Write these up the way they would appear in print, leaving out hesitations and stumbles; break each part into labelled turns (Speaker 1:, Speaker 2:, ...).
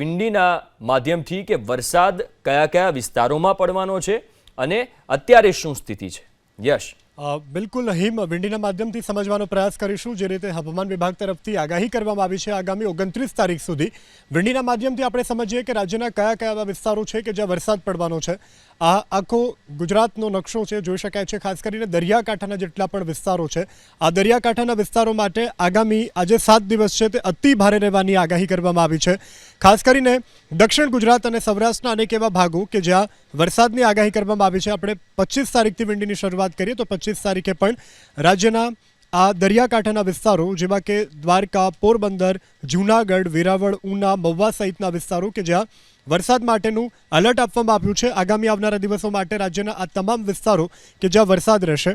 Speaker 1: વિંડીના માધ્યમથી કે વરસાદ કયા કયા વિસ્તારોમાં પડવાનો છે અને અત્યારે શું સ્થિતિ છે? યશ,
Speaker 2: બિલકુલ હિમ વિંડીના માધ્યમથી સમજવાનો પ્રયાસ કરીશું। જે રીતે હવામાન વિભાગ તરફથી આગાહી કરવામાં આવી છે આગામી 29 તારીખ સુધી, વિંડીના માધ્યમથી આપણે સમજીએ કે રાજ્યના કયા કયા વિસ્તારો છે કે જ્યાં વરસાદ પડવાનો છે। આ આખો ગુજરાતનો નકશો છે, જોઈ શકાય છે। ખાસ કરીને દરિયાકાંઠાના જેટલા પણ વિસ્તારો છે, આ દરિયાકાંઠાના વિસ્તારો માટે આગામી આજે 7 દિવસ છે તે અતિ ભારે રહેવાની આગાહી કરવામાં આવી છે। ખાસ કરીને દક્ષિણ ગુજરાત અને સૌરાષ્ટ્રના અનેક એવા ભાગો કે જ્યાં વરસાદની આગાહી કરવામાં આવી છે। આપણે 25 તારીખથી વિંડીની શરૂઆત કરીએ તો 25 તારીખે પણ રાજ્યના આ દરિયાકાંઠાના વિસ્તારો જેવા કે દ્વારકા, પોરબંદર, જૂનાગઢ, વેરાવળ, ઉના, મહુવા સહિતના વિસ્તારો કે જ્યાં વરસાદ માટેનું એલર્ટ આપવામાં આવ્યું છે। આગામી આવનારા દિવસો માટે રાજ્યના આ તમામ વિસ્તારો કે જ્યાં વરસાદ રહેશે,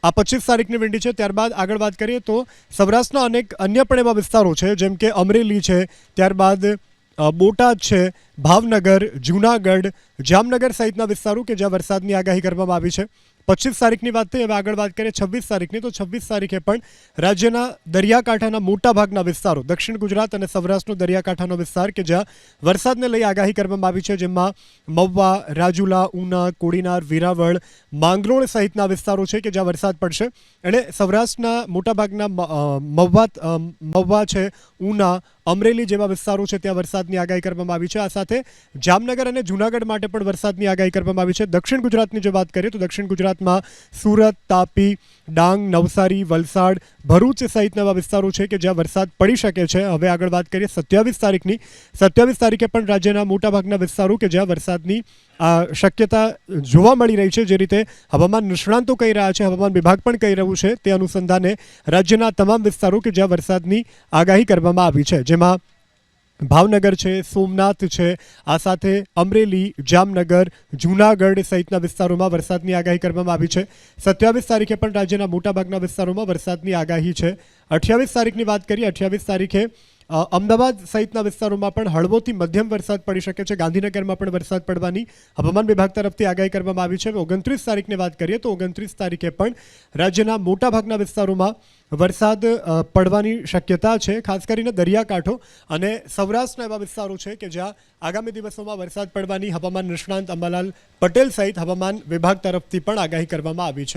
Speaker 2: આ 25 તારીખની વિંડી છે। ત્યારબાદ આગળ વાત કરીએ તો સૌરાષ્ટ્રના અનેક અન્ય પણ એવા વિસ્તારો છે જેમ કે અમરેલી છે, ત્યારબાદ બોટાદ છે, ભાવનગર, જૂનાગઢ, જામનગર સહિતના વિસ્તારો કે જ્યાં વરસાદની આગાહી કરવામાં આવી છે। 25 તારીખની વાત થઈ, હવે આગળ વાત કરીએ 26 તારીખની તો 26 તારીખે પણ રાજ્યના દરિયાકાંઠાના મોટાભાગના વિસ્તારો, દક્ષિણ ગુજરાત અને સૌરાષ્ટ્રનો દરિયાકાંઠાનો વિસ્તાર કે જ્યાં વરસાદને લઈ આગાહી કરવામાં આવી છે, જેમાં મહુવા, રાજુલા, ઉના, કોડીનાર, વેરાવળ, માંગરોળ સહિતના વિસ્તારો છે કે જ્યાં વરસાદ પડશે। અને સૌરાષ્ટ્રના મોટાભાગના મહુવા છે, ઉના, અમરેલી જેવા વિસ્તારો છે ત્યાં વરસાદની આગાહી કરવામાં આવી છે। આ સાથે જામનગર અને જૂનાગઢ માટે પણ વરસાદની આગાહી કરવામાં આવી છે। દક્ષિણ ગુજરાતની જો વાત કરીએ તો દક્ષિણ ગુજરાતમાં સુરત, તાપી, ડાંગ, નવસારી, વલસાડ, ભરૂચ સહિતના એવા વિસ્તારો છે કે જ્યાં વરસાદ પડી શકે છે। હવે આગળ વાત કરીએ 27 તારીખની, 27 તારીખે પણ રાજ્યના મોટાભાગના વિસ્તારો કે જ્યાં વરસાદની શક્યતા જોવા મળી રહી છે। જે રીતે હવામાન નિષ્ણાંતો કહી રહ્યા છે, હવામાન વિભાગ પણ કહી રહ્યું છે, તે અનુસંધાને રાજ્યના તમામ વિસ્તારો કે જ્યાં વરસાદની આગાહી કરવામાં આવી છે, જેમાં ભાવનગર છે, સોમનાથ છે, આ સાથે અમરેલી, જામનગર, જૂનાગઢ સહિતના વિસ્તારોમાં વરસાદની આગાહી કરવામાં આવી છે। 27 તારીખે પણ રાજ્યના મોટાભાગના વિસ્તારોમાં વરસાદની આગાહી છે। 28 તારીખની વાત કરીએ, 28 તારીખે અમદાવાદ સહિતના વિસ્તારોમાં પણ હળવોથી મધ્યમ વરસાદ પડી શકે છે। ગાંધીનગરમાં પણ વરસાદ પડવાની હવામાન વિભાગ તરફથી આગાહી કરવામાં આવી છે। 29 તારીખની વાત કરીએ તો 29 તારીખે પણ રાજ્યના મોટાભાગના વિસ્તારોમાં વરસાદ પડવાની શક્યતા છે। ખાસ કરીને દરિયાકાંઠો અને સૌરાષ્ટ્રના એવા વિસ્તારો છે કે જ્યાં આગામી દિવસોમાં વરસાદ પડવાની હવામાન નિષ્ણાંત અંબાલાલ પટેલ સહિત હવામાન વિભાગ તરફથી પણ આગાહી કરવામાં આવી છે।